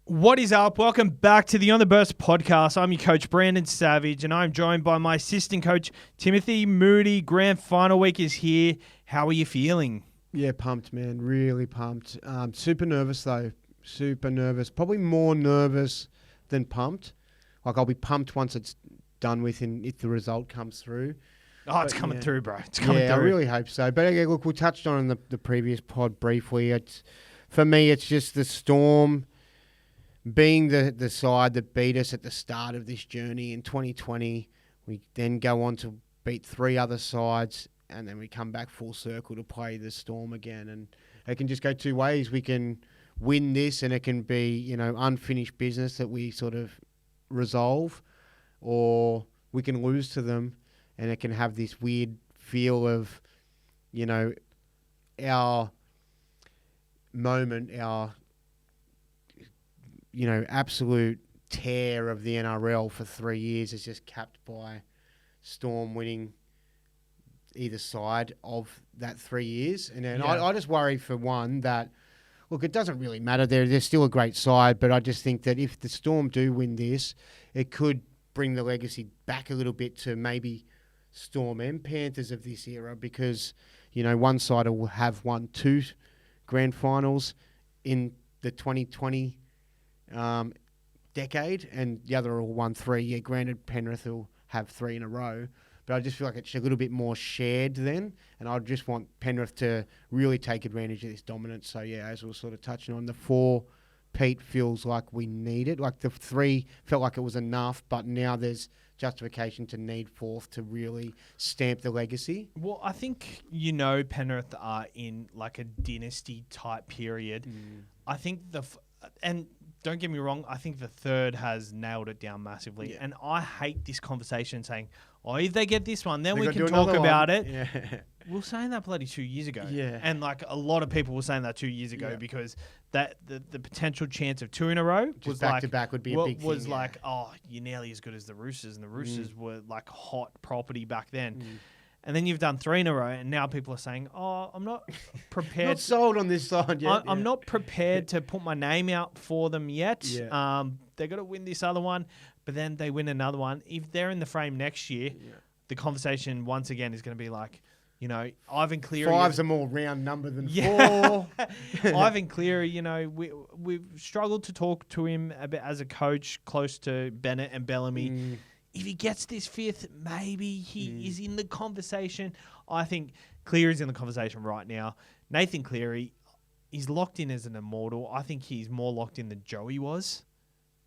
What is up? Welcome back to the On the Burst podcast. I'm your coach, Brandon Savage, and I'm joined by my assistant coach, Timothy Moody. Grand final week is here. How are you feeling? Yeah, pumped, man. Really pumped. Super nervous, though. Super nervous. Probably more nervous than pumped. Like, I'll be pumped once it's done with and if the result comes through. Oh, it's coming through, bro. It's coming Yeah, through. I really hope so. But, yeah, look, we touched on in the previous pod briefly. For me, it's just the Storm being the side that beat us at the start of this journey in 2020. We then go on to beat three other sides, and then we come back full circle to play the Storm again. And it can just go two ways. We can win this, and it can be, unfinished business that we sort of resolve, or we can lose to them, and it can have this weird feel of, our moment, our absolute tear of the NRL for 3 years is just capped by Storm winning either side of that 3 years. And then I just worry for one that, look, it doesn't really matter. They're still a great side, but I just think that if the Storm do win this, it could bring the legacy back a little bit to maybe Storm and Panthers of this era, because, one side will have won two grand finals in the 2020 decade, and the other will won three. Yeah, granted, Penrith will have three in a row, but I just feel like it's a little bit more shared then, and I just want Penrith to really take advantage of this dominance. So, yeah, as we were sort of touching on, the 4, Pete, feels like we need it. Like the 3 felt like it was enough, but now there's justification to need 4th to really stamp the legacy. Well, I think, Penrith are in like a dynasty type period. I think and don't get me wrong, I think the 3rd has nailed it down massively. Yeah. And I hate this conversation saying, if they get this one, then They've we got to can do talk another about one. it. Yeah. We were saying that bloody 2 years ago. Yeah. And like a lot of people were saying that 2 years ago Yeah. because that the potential chance of 2 in a row Just was back like to back would be a big thing. was yeah. like, you're nearly as good as the Roosters, and the Roosters were like hot property back then. And then you've done 3 in a row, and now people are saying, I'm not prepared. Not sold on this side yet. I'm not prepared to put my name out for them yet. Yeah. They got to win this other one, but then they win another one. If they're in the frame next year, the conversation once again is going to be like, Ivan Cleary. 5's a more round number than 4. Ivan Cleary, we've struggled to talk to him a bit as a coach, close to Bennett and Bellamy. If he gets this 5th, maybe he is in the conversation. I think Cleary's in the conversation right now. Nathan Cleary, he's locked in as an immortal. I think he's more locked in than Joey was,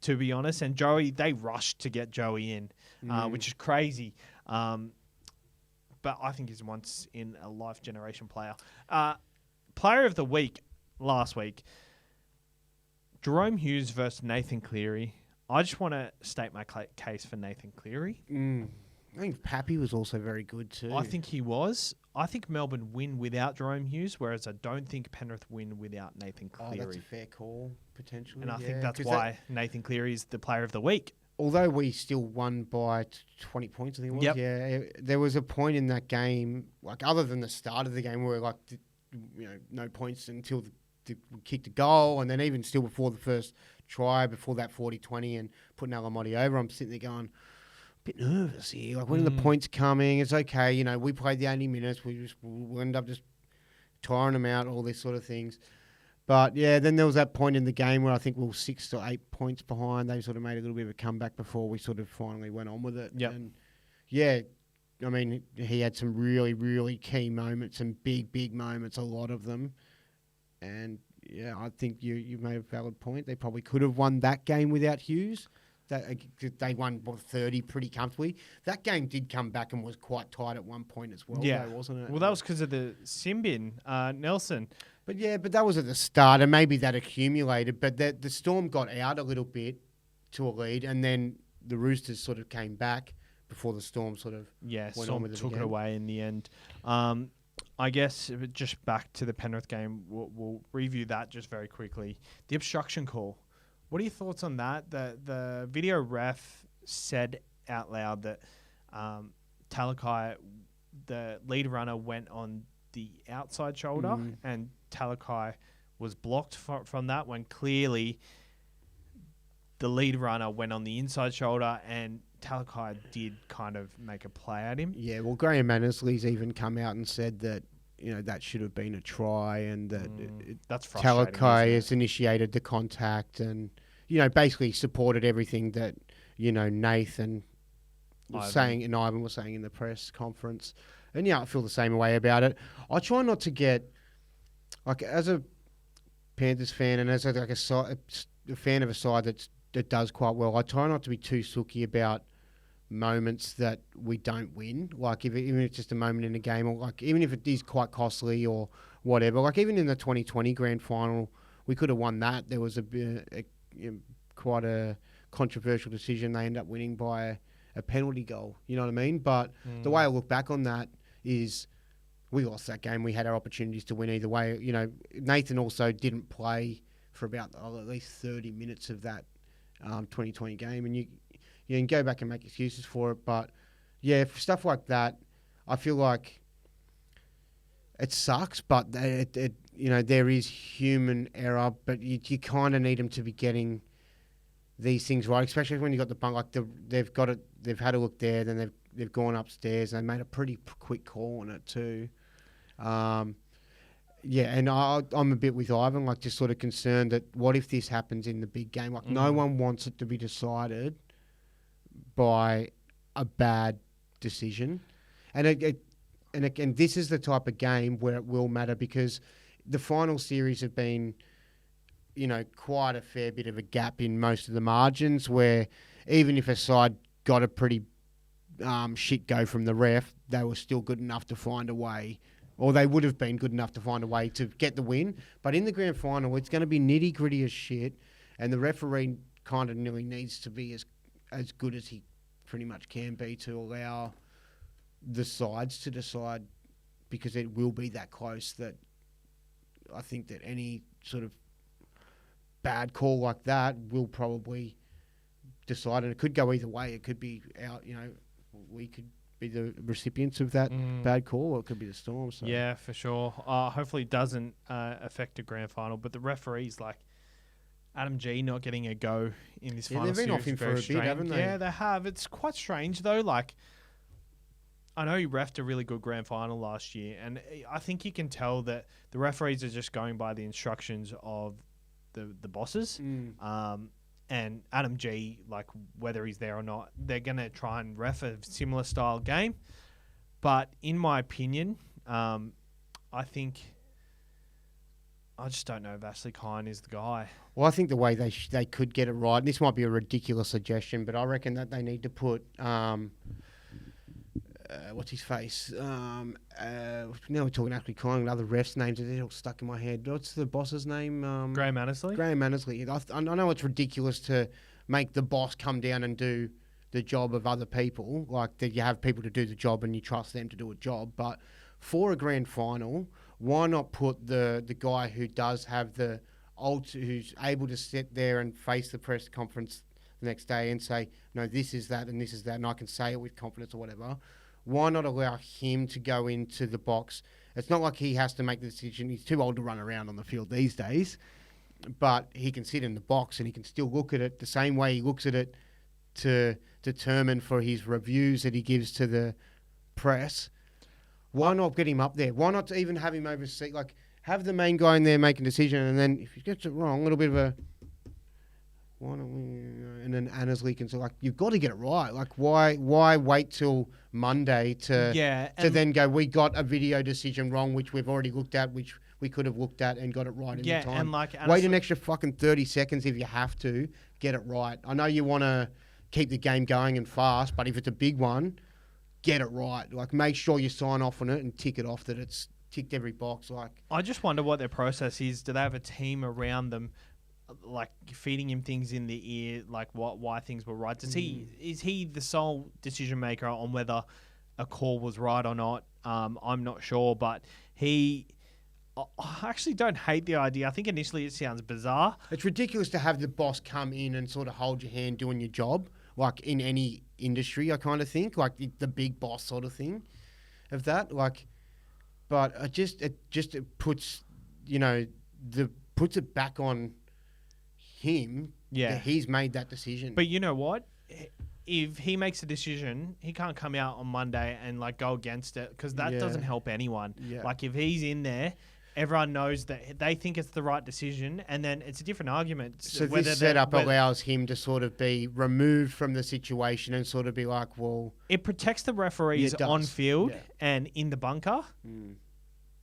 to be honest. And Joey, they rushed to get Joey in, which is crazy. But I think he's once in a life generation player. Player of the week last week, Jerome Hughes versus Nathan Cleary. I just want to state my case for Nathan Cleary. I think Pappy was also very good too. I think he was. I think Melbourne win without Jerome Hughes, whereas I don't think Penrith win without Nathan Cleary. That's a fair call, potentially. And I think that's why Nathan Cleary is the player of the week. Although we still won by 20 points, I think it was. Yep. Yeah, there was a point in that game, like other than the start of the game, where like, no points until we kicked a goal, and then even still before the first try, before that 40-20 and putting Alamotti over, I'm sitting there going, a bit nervous here. Like, when are the points coming? It's okay. We played the 80 minutes. We'll end up just tiring them out, all these sort of things. But, yeah, then there was that point in the game where I think we were 6 to 8 points behind. They sort of made a little bit of a comeback before we sort of finally went on with it. Yep. And, yeah, I mean, he had some really, really key moments, some big, big moments, a lot of them. And, yeah, I think you made a valid point. They probably could have won that game without Hughes. They won 30 pretty comfortably. That game did come back and was quite tight at one point as well, though, wasn't it? Well, that was because of the Simbin, Nelson. But that was at the start, and maybe that accumulated. But the Storm got out a little bit to a lead, and then the Roosters sort of came back before the Storm sort of went Storm on with took it it away in the end. I guess just back to the Penrith game, we'll review that just very quickly. The obstruction call. What are your thoughts on that? The video ref said out loud that Talakai, the lead runner, went on the outside shoulder and Talakai was blocked from that when clearly the lead runner went on the inside shoulder, and Talakai did kind of make a play at him. Yeah, well, Graham Annesley's even come out and said that, that should have been a try, and that That's frustrating. Talakai has initiated the contact and, basically supported everything that, Nathan was saying and Ivan was saying in the press conference. And I feel the same way about it. I try not to get, like, as a Panthers fan and as a fan of a side that does quite well, I try not to be too sooky about moments that we don't win. Like, even if it's just a moment in a game, or like even if it is quite costly or whatever. Like, even in the 2020 grand final, we could have won that. There was quite a controversial decision. They ended up winning by a penalty goal. You know what I mean? But the way I look back on that is we lost that game. We had our opportunities to win either way. Nathan also didn't play for about at least 30 minutes of that 2020 game, and you can go back and make excuses for it. But yeah, for stuff like that, I feel like it sucks, but there is human error, but you kind of need them to be getting these things right, especially when you got the bunk. Like they've had a look there, then they've gone upstairs and they made a pretty quick call on it too. And I'm a bit with Ivan, like just sort of concerned that what if this happens in the big game? Like no one wants it to be decided by a bad decision, and again, this is the type of game where it will matter because the final series have been, quite a fair bit of a gap in most of the margins where even if a side got a pretty shit go from the ref, they were still good enough to find a way, or they would have been good enough to find a way to get the win. But in the grand final, it's going to be nitty-gritty as shit, and the referee kind of nearly needs to be as good as he pretty much can be to allow the sides to decide, because it will be that close that I think that any sort of bad call like that will probably decide, and it could go either way. It could be out, we could be the recipients of that bad call, or it could be the Storm. So. Yeah, for sure. Hopefully it doesn't affect the grand final, but the referees, like Adam G not getting a go in this final they've been series, off him for a strange. bit, haven't they? Yeah, they have. It's quite strange though. Like, I know he refed a really good grand final last year, and I think you can tell that the referees are just going by the instructions of the bosses. And Adam G, like whether he's there or not, they're going to try and ref a similar style game. But in my opinion, I just don't know if Ashley Kine is the guy. Well, I think the way they could get it right, and this might be a ridiculous suggestion, but I reckon that they need to put what's his face? Now we're talking Ashley Kine and other refs' names. They're all stuck in my head. What's the boss's name? Graham Annesley? Graham Annesley. I know it's ridiculous to make the boss come down and do the job of other people. Like, that you have people to do the job and you trust them to do a job. But for a grand final, why not put the guy who does have who's able to sit there and face the press conference the next day and say, no, this is that and this is that, and I can say it with confidence or whatever. Why not allow him to go into the box? It's not like he has to make the decision. He's too old to run around on the field these days, but he can sit in the box and he can still look at it the same way he looks at it to determine for his reviews that he gives to the press. Why not get him up there? Why not even have him oversee? Like, have the main guy in there make a decision, and then if he gets it wrong, a little bit of a... Why don't we, and then Annesley can say, like, you've got to get it right. Like, why wait till Monday to then go, we got a video decision wrong, which we've already looked at, which we could have looked at and got it right in the time. And like wait an extra fucking 30 seconds if you have to get it right. I know you want to keep the game going and fast, but if it's a big one, get it right. Like, make sure you sign off on it and tick it off that it's ticked every box. Like, I just wonder what their process is. Do they have a team around them, like feeding him things in the ear, like why things were right? Is he the sole decision maker on whether a call was right or not? I'm not sure, but I actually don't hate the idea. I think initially it sounds bizarre. It's ridiculous to have the boss come in and sort of hold your hand doing your job, like in any industry. I kind of think like the big boss sort of thing of that. Like, but it puts puts it back on him. Yeah. That he's made that decision. But you know what? If he makes a decision, he can't come out on Monday and like go against it because that doesn't help anyone. Yeah. Like if he's in there, everyone knows that they think it's the right decision, and then it's a different argument. So this setup allows him to sort of be removed from the situation and sort of be like, well, it protects the referees Yeah, it does. on field Yeah. and in the bunker,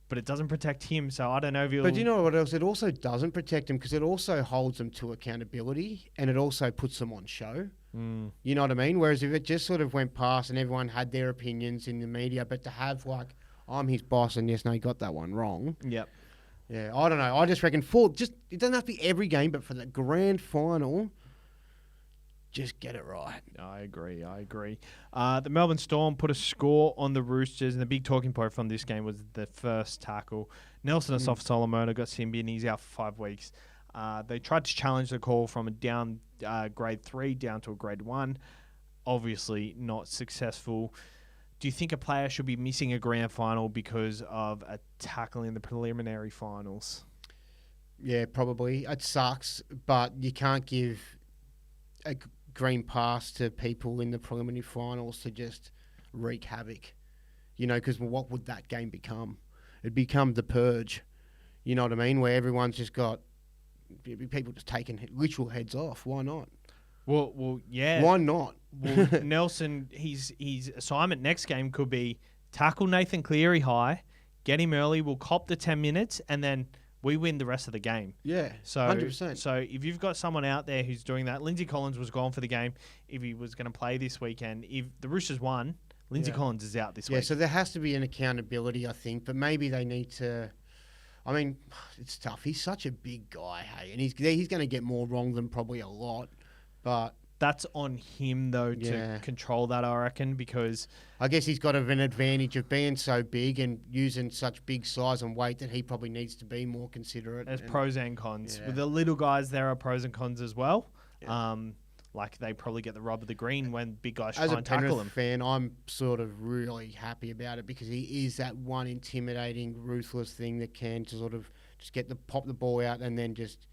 but it doesn't protect him. So I don't know if he'll. But do you know what else? It also doesn't protect him because it also holds them to accountability and it also puts them on show. You know what I mean? Whereas if it just sort of went past and everyone had their opinions in the media, but to have like, I'm his boss and yes, no, he got that one wrong. Yep. Yeah, I don't know. I just reckon it doesn't have to be every game, but for the grand final, just get it right. I agree. The Melbourne Storm put a score on the Roosters, and the big talking point from this game was the first tackle. Nelson Asafa-Solomona got Simbi, and he's out for 5 weeks. They tried to challenge the call from a down grade 3 down to a grade 1. Obviously not successful. Do you think a player should be missing a grand final because of a tackle in the preliminary finals? Yeah, probably. It sucks, but you can't give a green pass to people in the preliminary finals to just wreak havoc. You know, because what would that game become? It'd become the purge. You know what I mean? Where everyone's just got people just taking literal heads off. Why not? Well, yeah. Why not? Well, Nelson, his assignment next game could be tackle Nathan Cleary high, get him early, we'll cop the 10 minutes, and then we win the rest of the game. Yeah, so 100%. So if you've got someone out there who's doing that, Lindsay Collins was gone for the game if he was going to play this weekend. If the Roosters won, Lindsay Collins is out this week. Yeah, so there has to be an accountability, I think, but maybe they need to... I mean, it's tough. He's such a big guy, hey, and he's going to get more wrong than probably a lot, but... That's on him, though, to control that, I reckon, because... I guess he's got an advantage of being so big and using such big size and weight that he probably needs to be more considerate. There's pros and cons. With the little guys, there are pros and cons as well. Yeah. Like, they probably get the rub of the green when big guys try and tackle them. As a Penrith fan, I'm sort of really happy about it because he is that one intimidating, ruthless thing that can sort of just pop the ball out and then just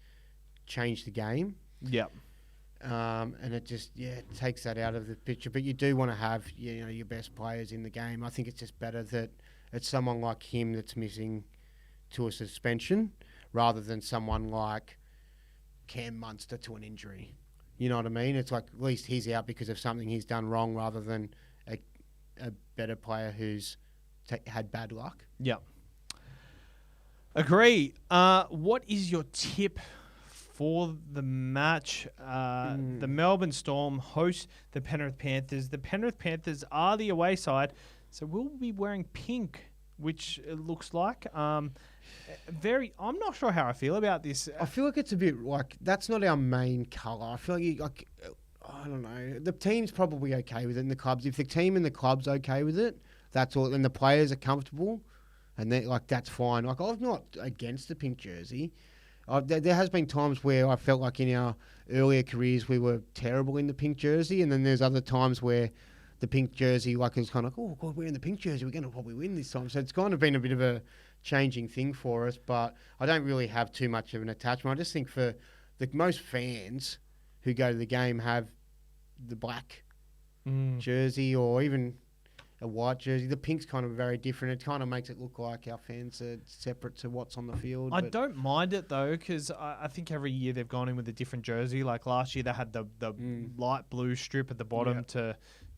change the game. Yep. And it just, it takes that out of the picture. But you do want to have, your best players in the game. I think it's just better that it's someone like him that's missing to a suspension rather than someone like Cam Munster to an injury. You know what I mean? It's like at least he's out because of something he's done wrong rather than a better player who's had bad luck. Yep. Agree. What is your tip for the match? The Melbourne Storm host the Penrith Panthers. The Penrith Panthers are the away side, so we'll be wearing pink, which it looks like. I'm not sure how I feel about this. I feel like it's a bit like that's not our main colour. I feel like I don't know. The team's probably okay with it in the clubs. If the team and the club's okay with it, that's all. And the players are comfortable, and that's fine. Like I'm not against the pink jersey. There has been times where I felt like in our earlier careers we were terrible in the pink jersey, and then there's other times where the pink jersey, like, it was kind of like, oh, God, we're in the pink jersey, we're going to probably win this time. So it's kind of been a bit of a changing thing for us, but I don't really have too much of an attachment. I just think for the most fans who go to the game have the black jersey or even a white jersey. The pink's kind of very different. It kind of makes it look like our fans are separate to what's on the field. I don't mind it, though, because I think every year they've gone in with a different jersey. Like last year they had the light blue strip at the bottom to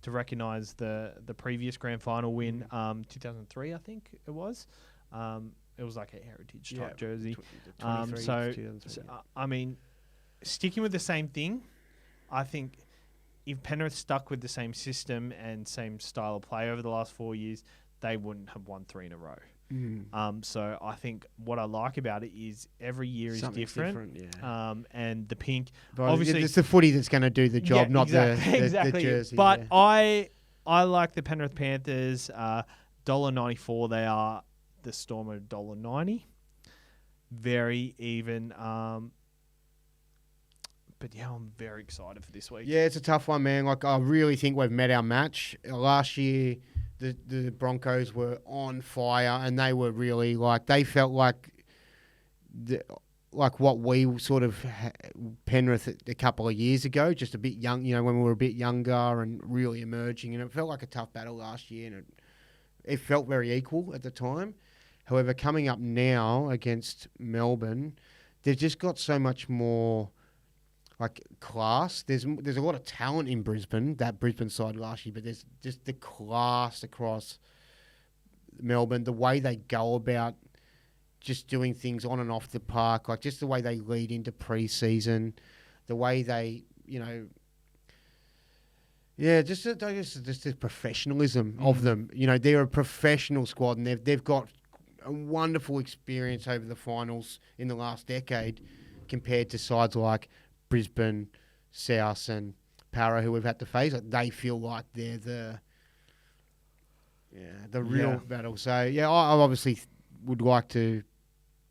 recognise the previous grand final win, 2003, I think it was. It was like a heritage type jersey. I mean, sticking with the same thing, I think if Penrith stuck with the same system and same style of play over the last 4 years, they wouldn't have won 3 in a row. So I think what I like about it is every year is different. And the pink, but obviously, it's the footy that's going to do the job, not the jersey. But I like the Penrith Panthers. $1.94 they are. The Storm are $1.90. Very even. But yeah, I'm very excited for this week. Yeah, it's a tough one, man. Like, I really think we've met our match. Last year, the Broncos were on fire, and they were really they felt like like what we sort of Penrith a couple of years ago, just a bit young, when we were a bit younger and really emerging, and it felt like a tough battle last year, and it felt very equal at the time. However, coming up now against Melbourne, they've just got so much more like class. There's a lot of talent in Brisbane, that Brisbane side last year, but there's just the class across Melbourne, the way they go about just doing things on and off the park, like just the way they lead into pre-season, the way they, just the professionalism of them. They're a professional squad, and they've got a wonderful experience over the finals in the last decade compared to sides like Brisbane, South and Para, who we've had to face. Like, they feel like they're the real battle. So, I obviously would like to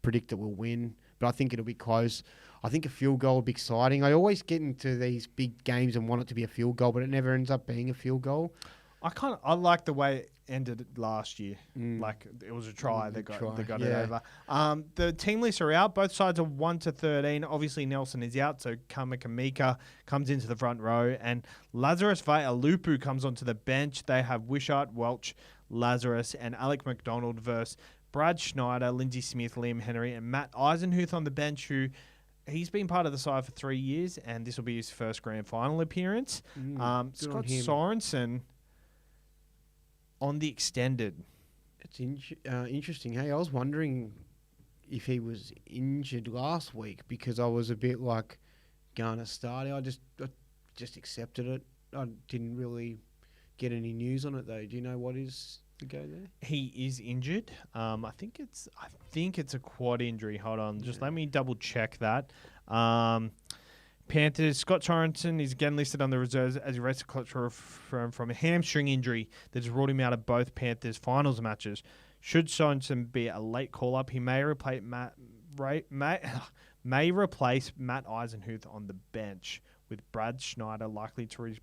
predict that we'll win, but I think it'll be close. I think a field goal will be exciting. I always get into these big games and want it to be a field goal, but it never ends up being a field goal. I like the way it ended last year. Like, it was a try that got it over. The team lists are out. Both sides are 1-13. Obviously, Nelson is out, so Kamika comes into the front row, and Lazarus Vaialupu comes onto the bench. They have Wishart, Welch, Lazarus, and Alec McDonald versus Brad Schneider, Lindsay Smith, Liam Henry, and Matt Eisenhuth on the bench, who he's been part of the side for 3 years, and this will be his first grand final appearance. Scott Sorensen on the extended. It's interesting. Hey, I was wondering if he was injured last week, because I was a bit like Garner starting. I just accepted it. I didn't really get any news on it though. Do you know what is the go there? He is injured. I think it's a quad injury. Hold on, just let me double check that. Panthers, Scott Sorensen is again listed on the reserves as he races from a hamstring injury that's ruled him out of both Panthers finals matches. Should Sorensen be a late call-up, he may replace Matt Eisenhuth on the bench, with Brad Schneider likely to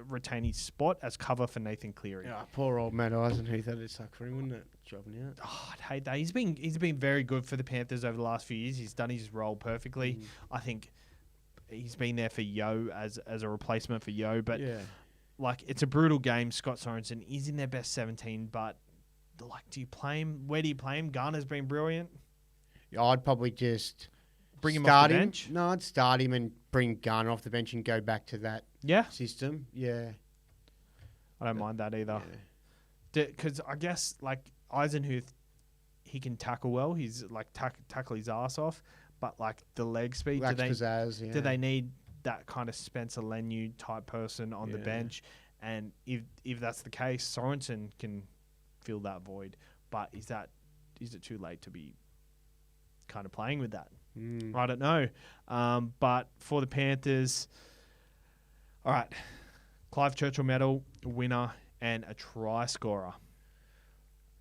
retain his spot as cover for Nathan Cleary. Yeah, poor old Matt Eisenhuth. That'd suck for him, wouldn't it? Dropping out. Oh, I'd hate that. He's been very good for the Panthers over the last few years. He's done his role perfectly. I think he's been there for Yo as a replacement for Yo, but like, it's a brutal game. Scott Sorensen is in their best 17, but like, do you play him? Where do you play him? Garner's been brilliant. Yeah, I'd probably just bring him off the bench. No, I'd start him and bring Garner off the bench and go back to that system. Yeah, I don't mind that either. Because I guess like Eisenhuth, he can tackle well. He's like tackle his ass off. But like the leg speed, do they need that kind of Spencer Leniu type person on the bench? And if that's the case, Sorensen can fill that void. But is it too late to be kind of playing with that? I don't know. But for the Panthers, all right, Clive Churchill medal winner and a try scorer.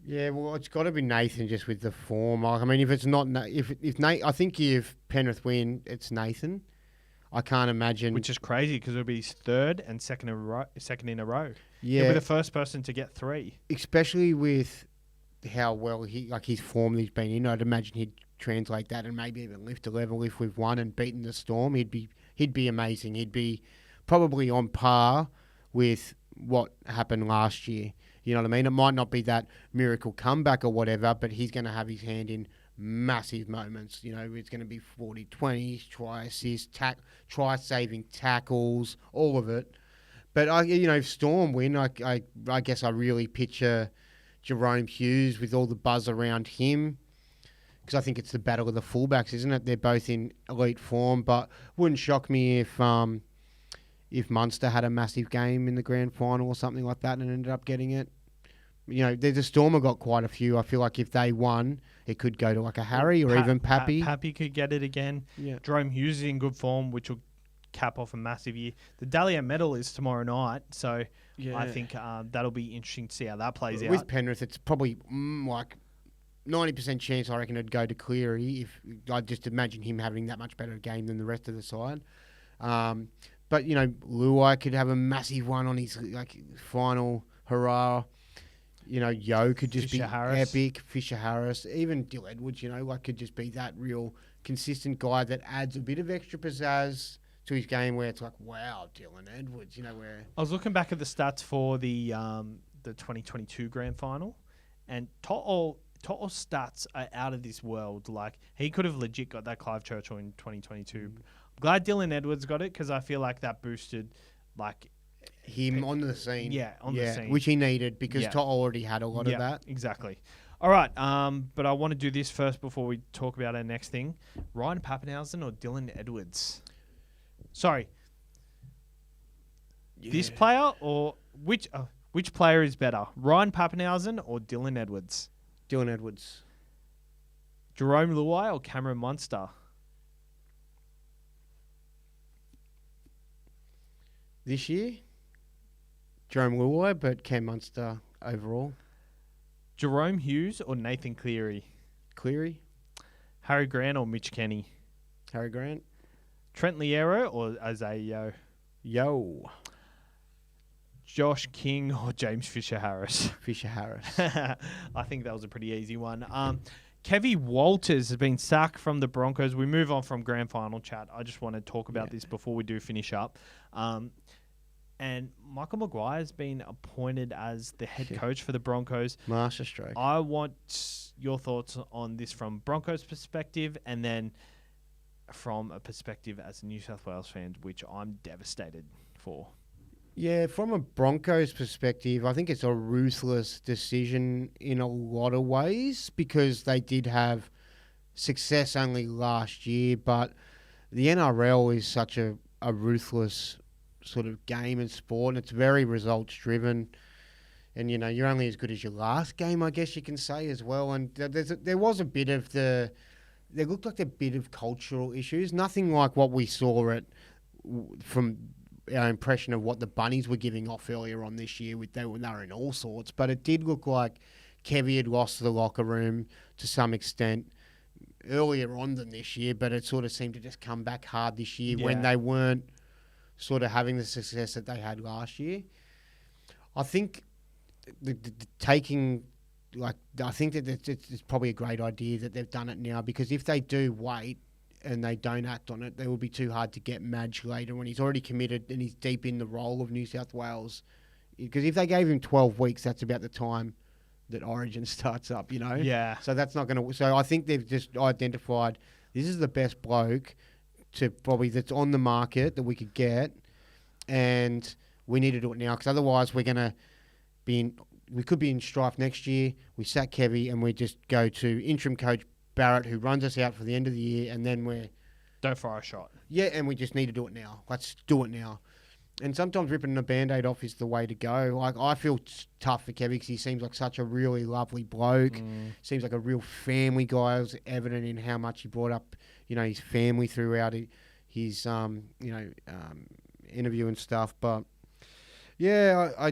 Yeah, well, it's got to be Nathan, just with the form. I mean, if it's not, if Nate, I think if Penrith win, it's Nathan. I can't imagine. Which is crazy, because it'll be his third and second in a row. Yeah, he'll be the first person to get 3. Especially with how well his form he's been in. I'd imagine he'd translate that and maybe even lift a level if we've won and beaten the Storm. He'd be amazing. He'd be probably on par with what happened last year. You know what I mean? It might not be that miracle comeback or whatever, but he's going to have his hand in massive moments. It's going to be 40-20, try assist, try-saving tackles, all of it. But, if Storm win, I guess I really picture Jerome Hughes with all the buzz around him, because I think it's the battle of the fullbacks, isn't it? They're both in elite form, but wouldn't shock me if Munster had a massive game in the grand final or something like that and ended up getting it. The Storm have got quite a few. I feel like if they won, it could go to like a Harry or even Pappy. Pappy could get it again. Yeah. Jerome Hughes is in good form, which will cap off a massive year. The Dahlia medal is tomorrow night, so I think that'll be interesting to see how that plays out. With Penrith, it's probably like 90% chance, I reckon, it'd go to Cleary. If I just imagine him having that much better game than the rest of the side. But Luai could have a massive one on his final hurrah. Yo could just be epic. Fisher Harris, even Dill Edwards, could just be that real consistent guy that adds a bit of extra pizzazz to his game where it's like, wow, Dylan Edwards, where... I was looking back at the stats for the 2022 grand final, and To'o's stats are out of this world. Like, he could have legit got that Clive Churchill in 2022. I'm glad Dylan Edwards got it because I feel like that boosted, like... him on the scene. Yeah, on the scene. Which he needed because To'o already had a lot of that. Exactly. All right, but I want to do this first before we talk about our next thing. Ryan Pappenhausen or Dylan Edwards? Sorry. Yeah. This player or which player is better? Ryan Pappenhausen or Dylan Edwards? Dylan Edwards. Jerome Luai or Cameron Munster? This year, Jerome Luai, but Cam Munster overall. Jerome Hughes or Nathan Cleary? Cleary. Harry Grant or Mitch Kenny? Harry Grant. Trent Liero or Isaiah Yo. Josh King or James Fisher-Harris? Fisher-Harris. I think that was a pretty easy one. Kevy Walters has been sacked from the Broncos. We move on from grand final chat. I just want to talk about this before we do finish up. And Michael Maguire has been appointed as the head coach for the Broncos. Master stroke. I want your thoughts on this from Broncos' perspective and then from a perspective as a New South Wales fan, which I'm devastated for. Yeah, from a Broncos perspective, I think it's a ruthless decision in a lot of ways because they did have success only last year, but the NRL is such a ruthless sort of game and sport, and it's very results driven. And you're only as good as your last game, I guess you can say as well. And there was a bit of there looked like a bit of cultural issues, nothing like what we saw from our impression of what the Bunnies were giving off earlier on this year. They were in all sorts, but it did look like Kevy had lost the locker room to some extent earlier on than this year, but it sort of seemed to just come back hard this year when they weren't sort of having the success that they had last year. I think I think that it's probably a great idea that they've done it now, because if they do wait and they don't act on it, they will be too hard to get Madge later when he's already committed and he's deep in the role of New South Wales. Because if they gave him 12 weeks, that's about the time that Origin starts up, Yeah. So that's not going to... So I think they've just identified this is the best bloke that's on the market that we could get, and we need to do it now, because otherwise we could be in strife next year. We sack Kevy and we just go to interim coach Barrett, who runs us out for the end of the year, and then don't fire a shot. Yeah, and we just need to do it now. Let's do it now. And sometimes ripping the Band-Aid off is the way to go. Like, I feel tough for Kevy because he seems like such a really lovely bloke. Seems like a real family guy. It was evident in how much he brought up, his family throughout his, interview and stuff. But yeah,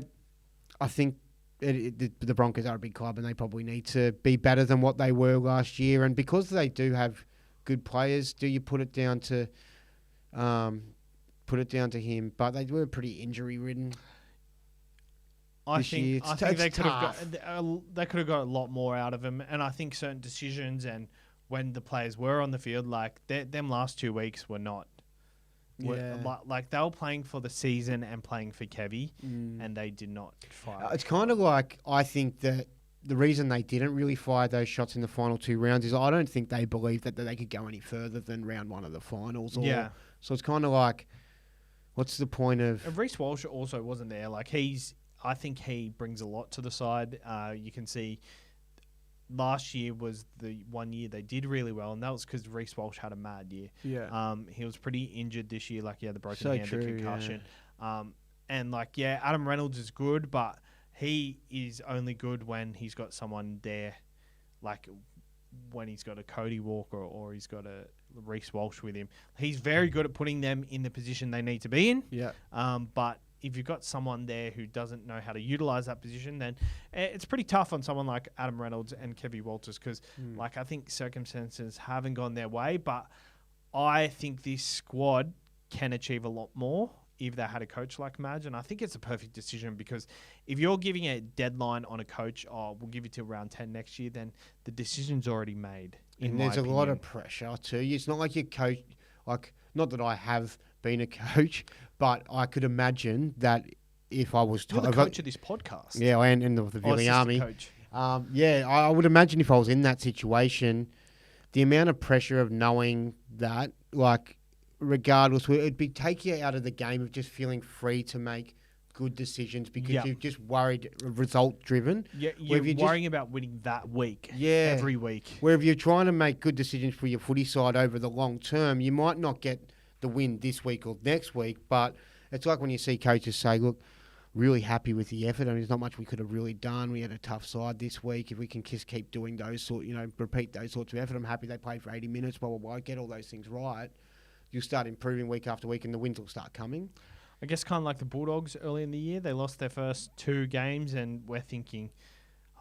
I think the Broncos are a big club and they probably need to be better than what they were last year. And because they do have good players, do you put it down to him? But they were pretty injury ridden. I think they could have got a lot more out of him, and I think certain decisions and when the players were on the field, like them last 2 weeks were not. Like they were playing for the season and playing for Kevy, and they did not fire. It's kind of like, I think that the reason they didn't really fire those shots in the final 2 rounds is I don't think they believed that they could go any further than round 1 of the finals. So it's kind of like, what's the point of... And Reece Walsh also wasn't there. Like, I think he brings a lot to the side. You can see last year was the 1 year they did really well, and that was because Reece Walsh had a mad year. Yeah. He was pretty injured this year. Like, he had the broken hand, the concussion. Yeah. And, Adam Reynolds is good, but he is only good when he's got someone there, like when he's got a Cody Walker or he's got a Reece Walsh with him. He's very good at putting them in the position they need to be in. Yeah. But if you've got someone there who doesn't know how to utilize that position, then it's pretty tough on someone like Adam Reynolds and Kevy Walters because, I think circumstances haven't gone their way. But I think this squad can achieve a lot more if they had a coach like Madge. And I think it's a perfect decision because if you're giving a deadline on a coach, we'll give you till round 10 next year, then the decision's already made. And there's a lot of pressure too. It's not like your coach, like, not that I have been a coach, but I could imagine that if I was You're the coach of this podcast. Yeah, and the Villy Army. Coach. I would imagine if I was in that situation, the amount of pressure of knowing that, like, regardless, it'd be take you out of the game of just feeling free to make good decisions because you're just worried, result driven. Yeah, you're worrying about winning that week. Every week. Where if you're trying to make good decisions for your footy side over the long term, you might not get the win this week or next week. But it's like when you see coaches say, "Look, really happy with the effort. I mean, there's not much we could have really done. We had a tough side this week. If we can just keep doing those repeat those sorts of effort, I'm happy they played for 80 minutes. Blah blah blah. Get all those things right. You'll start improving week after week, and the wins will start coming." I guess kind of like the Bulldogs early in the year. They lost their first 2 games, and we're thinking,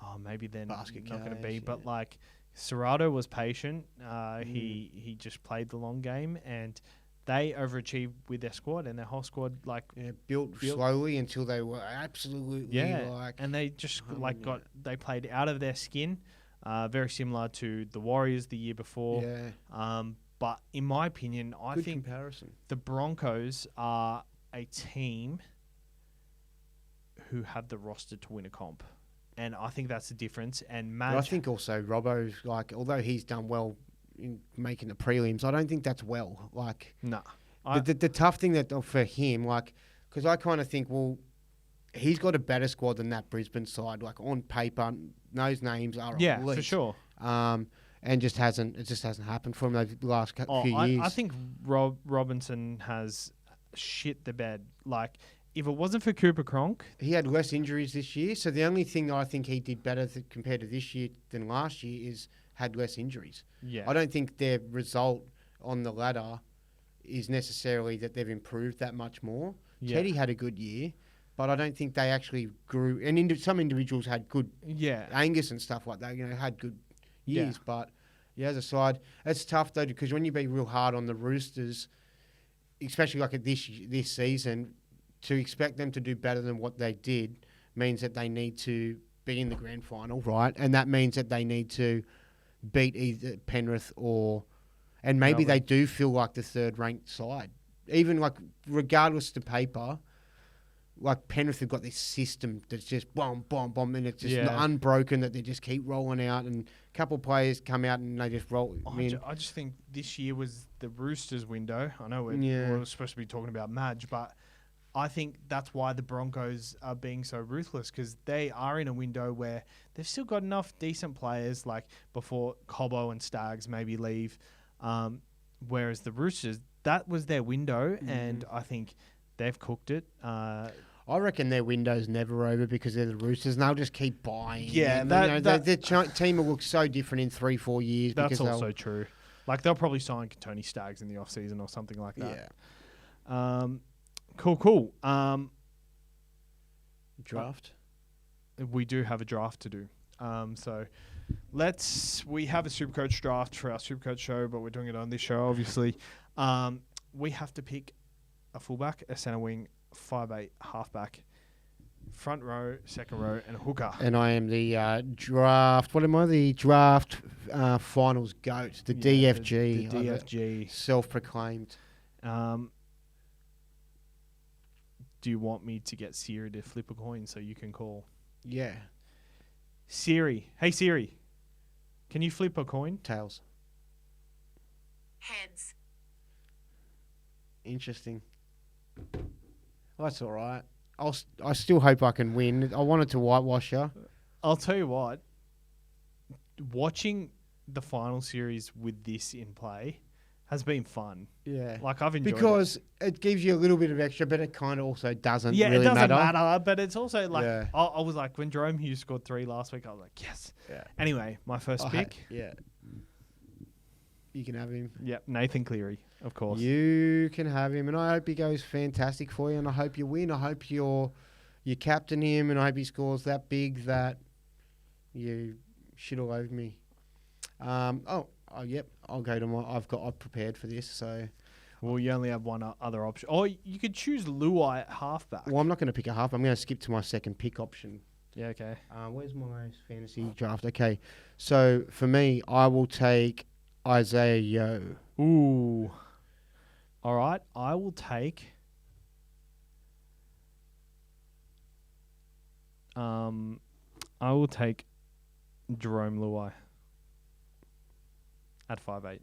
oh, maybe they're not going to be. Yeah. But, like, Serrato was patient. He just played the long game, and they overachieved with their squad, and their whole squad, like... Yeah, built slowly until they were absolutely, like... And they just, they played out of their skin, very similar to the Warriors the year before. Yeah. But in my opinion, I think comparison. The Broncos are a team who have the roster to win a comp. And I think that's the difference. And I think also Robbo's, like, although he's done well in making the prelims, I don't think that's well. Like, no. The tough thing that for him, like, because I kind of think, well, he's got a better squad than that Brisbane side. Like, on paper, those names are elite. For sure. And it just hasn't happened for him over the last few years. I think Robinson has shit the bed. Like, if it wasn't for Cooper Cronk... He had less injuries this year, so the only thing that I think he did better compared to this year than last year is had less injuries. Yeah. I don't think their result on the ladder is necessarily that they've improved that much more. Yeah. Teddy had a good year, but I don't think they actually grew. And some individuals had good... Yeah. Angus and stuff like that, had good years. Yeah. But, as a side, it's tough, though, because when you be real hard on the Roosters... especially like at this season, to expect them to do better than what they did means that they need to be in the grand final, right? And that means that they need to beat either Penrith and maybe they do feel like the third-ranked side. Even, like, regardless to paper, like, Penrith have got this system that's just bomb, and it's just unbroken, that they just keep rolling out, and a couple of players come out and they just roll. I just think this year was the Roosters' window. I know we're supposed to be talking about Madge, but I think that's why the Broncos are being so ruthless, because they are in a window where they've still got enough decent players, like before Cobbo and Staggs maybe leave, whereas the Roosters, that was their window, and I think they've cooked it. I reckon their window's never over because they're the Roosters, and they'll just keep buying. Yeah, their team will look so different in 3-4 years. That's also true. Like, they'll probably sign Tony Staggs in the off-season or something like that. Yeah. Cool. Draft? We do have a draft to do. So we have a Supercoach draft for our Supercoach show, but we're doing it on this show, obviously. We have to pick a fullback, a centre wing, 5'8", halfback, front row, second row, and a hooker. And I am the draft. What am I? The draft finals goat. The DFG. The DFG. Self-proclaimed. Do you want me to get Siri to flip a coin so you can call? Yeah. Siri. Hey, Siri. Can you flip a coin? Tails. Heads. Interesting. Well, that's all right. I still hope I can win. I wanted to whitewash her. I'll tell you what. Watching the final series with this in play has been fun. Yeah. Like, I've enjoyed because it gives you a little bit of extra, but it kind of also doesn't really matter. Yeah, it doesn't matter, but it's also like, I was like, when Jerome Hughes scored 3 last week, I was like, yes. Yeah. Anyway, my first pick. You can have him. Yep, Nathan Cleary, of course. You can have him, and I hope he goes fantastic for you, and I hope you win. I hope you captain him, and I hope he scores that big that you shit all over me. Yep, I'll go to I've prepared for this, so. Well, you only have one other option. Oh, you could choose Luai at halfback. Well, I'm not going to pick a half. I'm going to skip to my second pick option. Yeah, okay. Where's my fantasy draft? Okay, so for me, I will take Isaiah Yo. Ooh. All right. I will take. I will take Jerome Luai at 5'8".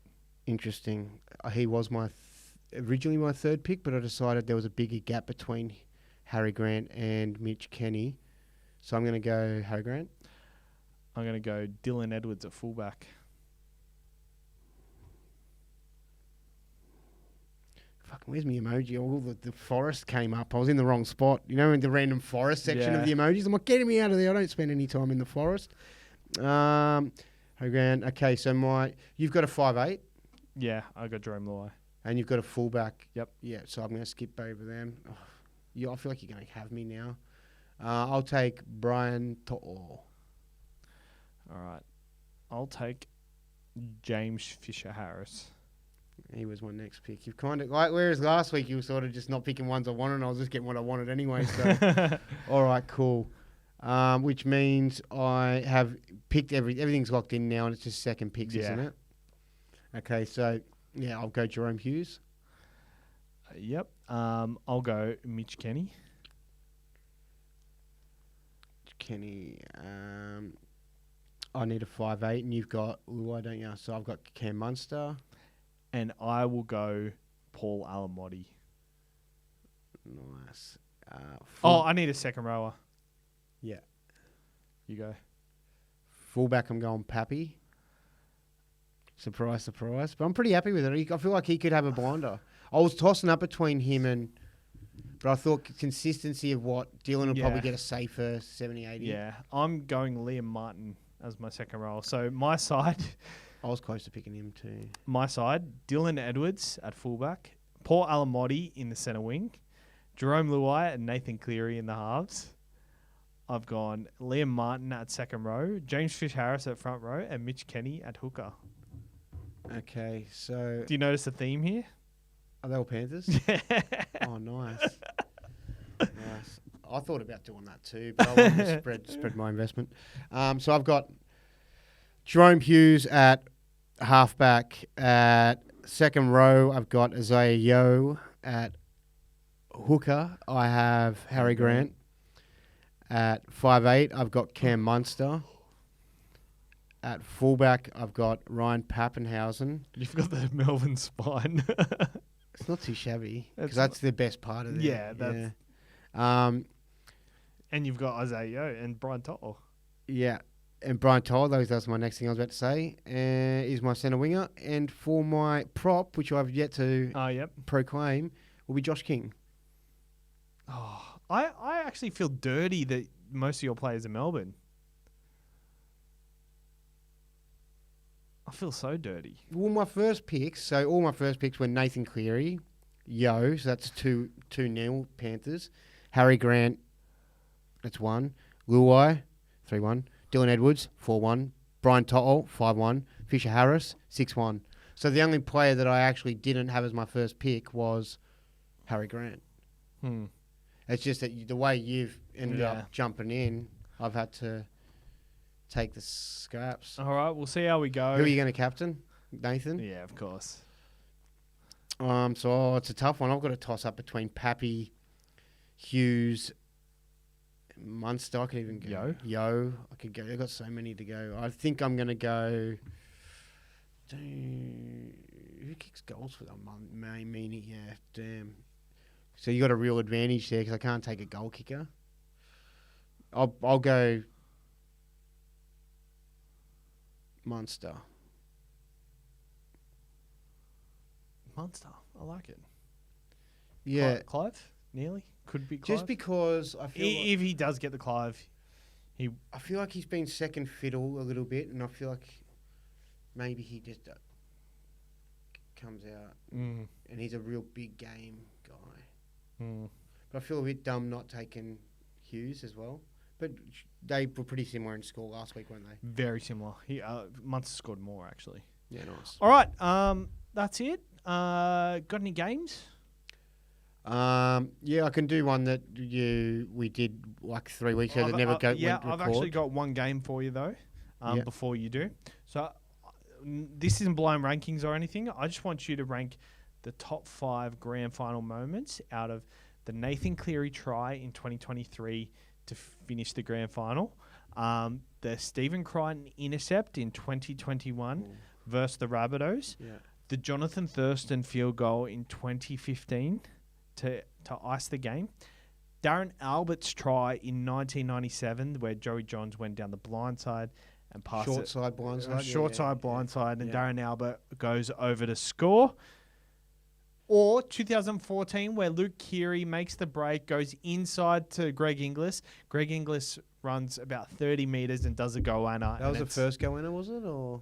Interesting. He was originally my third pick, but I decided there was a bigger gap between Harry Grant and Mitch Kenny, so I'm going to go Harry Grant. I'm going to go Dylan Edwards at fullback. Fucking, where's my emoji? All the forest came up. I was in the wrong spot. You know, in the random forest section of the emojis. I'm like, get me out of there. I don't spend any time in the forest. Harry Grant. Okay, so you've got a 5'8". Yeah, I got Jerome Luai. And you've got a fullback. Yep. Yeah, so I'm going to skip over them. Oh, I feel like you're going to have me now. I'll take Brian To'o. All right. I'll take James Fisher-Harris. He was my next pick. You've kind of, like, whereas last week you were sort of just not picking ones I wanted, and I was just getting what I wanted anyway. So, all right, cool. Which means I have picked everything's locked in now, and it's just second picks, isn't it? Okay, so yeah, I'll go Jerome Hughes. Yep. I'll go Mitch Kenny. Kenny. I need a 5'8", and you've got Luai, don't you? So I've got Cam Munster. And I will go Paul Alamotti. Nice. I need a second rower. Yeah. You go. Fullback, I'm going Pappy. Surprise, surprise. But I'm pretty happy with it. I feel like he could have a blinder. I was tossing up between him but I thought consistency of what Dylan will probably get a safer 70, 80. Yeah. I'm going Liam Martin as my second rower. So my side... I was close to picking him too. My side, Dylan Edwards at fullback, Paul Alamotti in the centre wing, Jerome Luai and Nathan Cleary in the halves. I've gone Liam Martin at second row, James Fisher-Harris at front row, and Mitch Kenny at hooker. Okay, so... Do you notice a theme here? Are they all Panthers? Oh, nice. Nice. I thought about doing that too, but I wanted to spread my investment. So I've got Jerome Hughes at halfback. At second row, I've got Isaiah Yo. At hooker, I have Harry Grant. At 5'8", I've got Cam Munster. At fullback, I've got Ryan Pappenhausen. You've got the Melbourne spine. It's not too shabby because that's the best part of it. Yeah, that's... and you've got Isaiah Yo and Brian To'o. Yeah, and Brian To'o, that's my next thing I was about to say, is my centre winger. And for my prop, which I've yet to proclaim, will be Josh King. Oh, I actually feel dirty that most of your players are Melbourne. I feel so dirty. Well, my first picks, so all my first picks were Nathan Cleary, Yo, so that's 2-0 Panthers. Harry Grant, that's 1. Luai, 3-1. Dylan Edwards, 4-1. Brian To'o, 5-1. Fisher-Harris, 6-1. So the only player that I actually didn't have as my first pick was Harry Grant. It's just that the way you've ended up jumping in, I've had to take the scraps. All right, we'll see how we go. Who are you going to captain? Nathan? Yeah, of course. So it's a tough one. I've got to toss up between Pappy, Hughes, Munster. I could even go. Yo. I could go. I've got so many to go. I think I'm going to go... Who kicks goals for them? Meany, yeah, damn. So you got a real advantage there because I can't take a goal kicker. I'll go Munster. Munster. I like it. Yeah. Clive? Nearly? Could be Clive. Just because I feel if he does get the Clive, I feel like he's been second fiddle a little bit, and I feel like maybe he just comes out and he's a real big game guy. But I feel a bit dumb not taking Hughes as well. But they were pretty similar in score last week, weren't they? Very similar. Munster scored more, actually. Yeah, nice. All right, that's it. Got any games? Yeah, I can do one that we did like 3 weeks ago that never went I've actually record. got one game for you though. Yeah. Before you do, so this isn't blind rankings or anything. I just want you to rank the top 5 grand final moments out of the Nathan Cleary try in 2023 to finish the grand final, the Stephen Crichton intercept in 2021 versus the Rabbitohs, the Jonathan Thurston field goal in 2015 to ice the game, Darren Albert's try in 1997 where Joey Johns went down the blind side and passed Short side, blind side. short side, blind side, and Yeah. Darren Albert goes over to score. Or 2014, where Luke Keary makes the break, goes inside to Greg Inglis. Greg Inglis runs about 30 metres and does a goanna. That was the first go-winner, was it? Or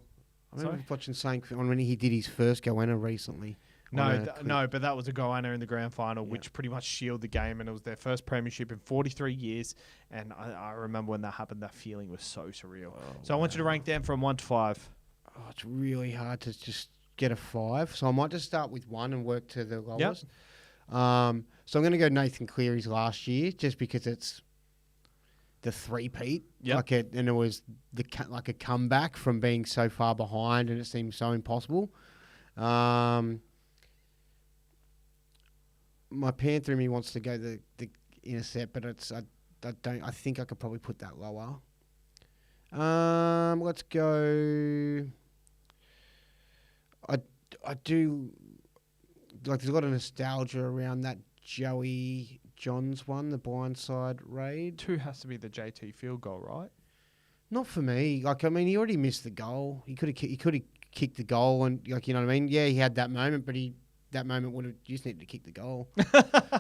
I remember Sorry? watching something on when he did his first go-winner recently. No, but that was a goanna in the grand final, which pretty much shielded the game, and it was their first premiership in 43 years. And I remember when that happened, that feeling was so surreal. So I want you to rank them from 1 to 5. Oh, it's really hard to just get a 5. So I might just start with 1 and work to the lowest. So I'm going to go Nathan Cleary's last year just because it's the three-peat. Yep. And it was like a comeback from being so far behind and it seemed so impossible. My Panther in me wants to go the intercept, but I think I could probably put that lower. Let's go. I do like. There's a lot of nostalgia around that Joey Johns one, the blindside raid. 2 has to be the JT field goal, right? Not for me. Like, I mean, he already missed the goal. He could have kicked the goal, and like, you know what I mean. Yeah, he had that moment, but that moment would have just needed to kick the goal.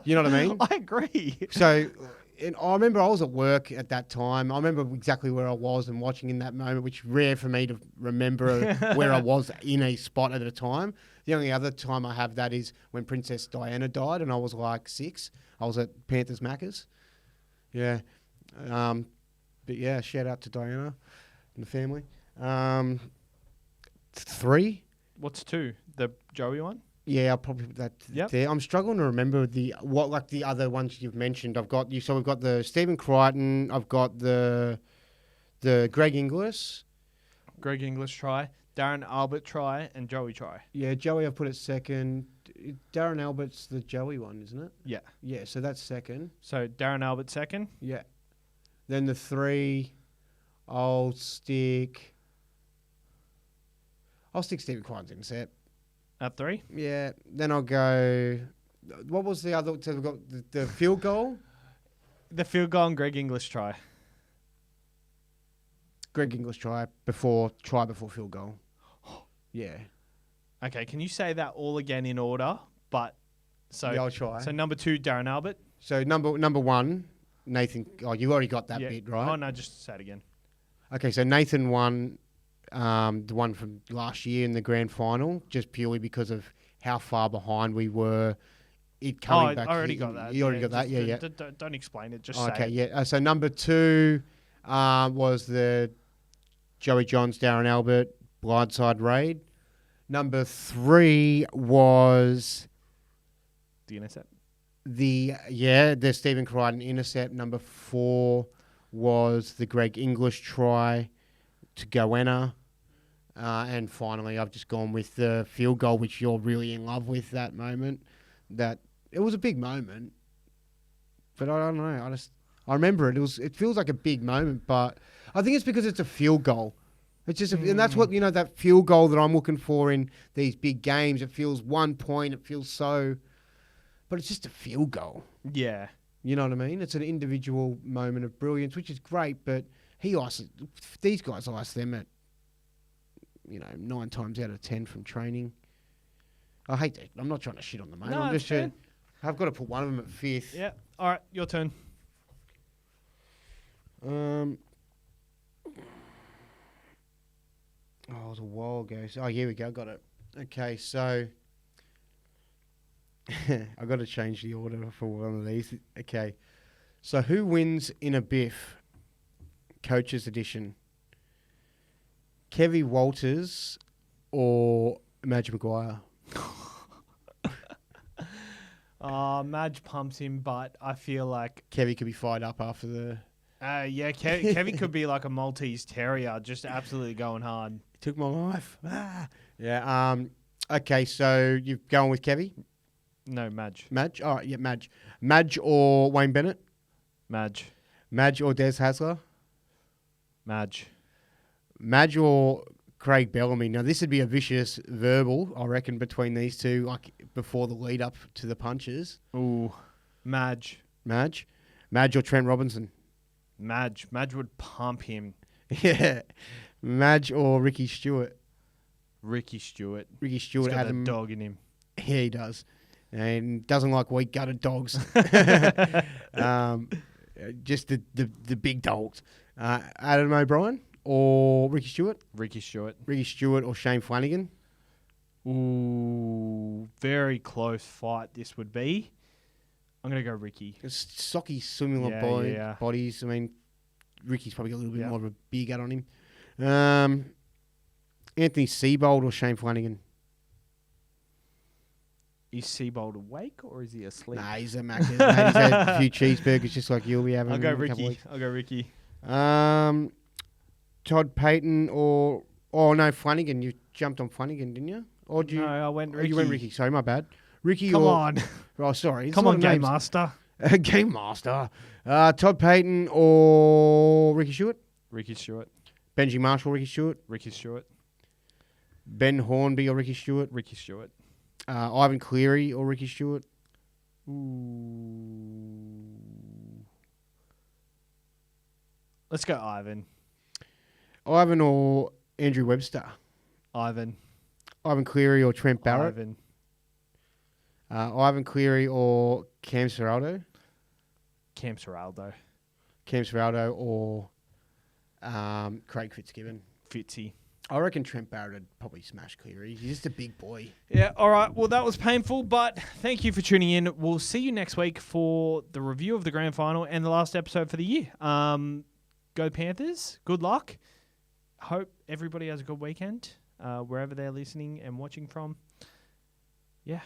You know what I mean? I agree. So, and I remember I was at work at that time. I remember exactly where I was and watching in that moment, which is rare for me to remember where I was in a spot at a time. The only other time I have that is when Princess Diana died and I was like 6. I was at Panthers Macca's. Yeah. But yeah, shout out to Diana and the family. 3? What's 2? The Joey one? Yeah, I'll probably put that there. I'm struggling to remember the other ones you've mentioned. So we've got the Stephen Crichton. I've got the Greg Inglis. Greg Inglis try, Darren Albert try, and Joey try. Yeah, Joey I've put it second. Darren Albert's the Joey one, isn't it? Yeah. Yeah, so that's second. So Darren Albert second. Yeah. Then the 3, I'll stick Stephen Crichton's intercept. At 3. Yeah. Then I'll go. What was the other? So we've got the field goal. The field goal and Greg Inglis try. Greg Inglis try before field goal. Yeah. Okay, can you say that all again in order? But so Yeah, I'll try. So number 2, Darren Albert. So number 1, Nathan. Oh, you already got that bit, right? Oh no, just say it again. Okay, so Nathan won the one from last year in the grand final, just purely because of how far behind we were. It coming back. I already got that. You already got that, yeah. Don't explain it. Just Okay, say it. yeah. So number 2 was the Joey Johns, Darren Albert blindside raid. Number 3 was The intercept. the Stephen Crichton intercept. Number 4 was the Greg Inglis try to goanna. And finally, I've just gone with the field goal, which you're really in love with that moment. That it was a big moment, but I don't know. I remember it. It feels like a big moment, but I think it's because it's a field goal. It's just, and that's what that field goal that I'm looking for in these big games. It feels 1 point. It feels so, but it's just a field goal. Yeah. You know what I mean? It's an individual moment of brilliance, which is great, but these guys ice them at 9 times out of 10 from training. I hate that. I'm not trying to shit on them, mate. No, I'm just fair. I've got to put one of them at 5th. Yeah. All right, your turn. Oh, it was a while ago. Oh, here we go. Got it. Okay, so I got to change the order for one of these. Okay, so who wins in a biff? Coaches edition. Kevy Walters or Madge Maguire? Madge pumps him, but I feel like Kevy could be fired up after the... Kevy could be like a Maltese Terrier, just absolutely going hard. Took my life. Yeah. Okay, so you've gone with Kevy? No, Madge. Madge? All right, yeah, Madge. Madge or Wayne Bennett? Madge. Madge or Des Hasler? Madge. Madge or Craig Bellamy? Now, this would be a vicious verbal, I reckon, between these two, like before the lead up to the punches. Ooh, Madge. Madge? Madge or Trent Robinson? Madge. Madge would pump him. Yeah. Madge or Ricky Stewart? Ricky Stewart. Ricky He's Stewart got had that him. dog in him. Yeah, he does. And doesn't like weak gutted dogs. Just the big dogs. Adam O'Brien or Ricky Stewart? Ricky Stewart. Ricky Stewart or Shane Flanagan? Ooh, very close fight this would be. I'm going to go Ricky. It's socky, similar Yeah. bodies. I mean, Ricky's probably got a little bit Yeah. more of a beer gut on him. Anthony Seibold or Shane Flanagan? Is Seabold awake or is he asleep? Nah, he's a Macca's, mate. He's had a few cheeseburgers just like you'll be having. I'll go in a couple Ricky. weeks. I'll go Ricky. Todd Payton or... Oh, no, Flanagan. You jumped on Flanagan, didn't you? Or did you... No, I went Oh, Ricky. you went Ricky. Sorry, my bad. Ricky Come or... on. Oh, sorry. It's Come not on, a Game name. Master. Game Master. Todd Payton or Ricky Stewart? Ricky Stewart. Benji Marshall, Ricky Stewart? Ricky Stewart. Ben Hornby or Ricky Stewart? Ricky Stewart. Ivan Cleary or Ricky Stewart? Ooh. Let's go Ivan. Ivan or Andrew Webster? Ivan. Ivan Cleary or Trent Barrett? Ivan. Ivan Cleary or Cam Serraldo? Cam Serraldo. Cam Serraldo or Craig Fitzgibbon? Fitzy. I reckon Trent Barrett would probably smash Cleary. He's just a big boy. Yeah, all right. Well, that was painful, but thank you for tuning in. We'll see you next week for the review of the grand final and the last episode for the year. Go Panthers. Good luck. Hope everybody has a good weekend wherever they're listening and watching from. Yeah,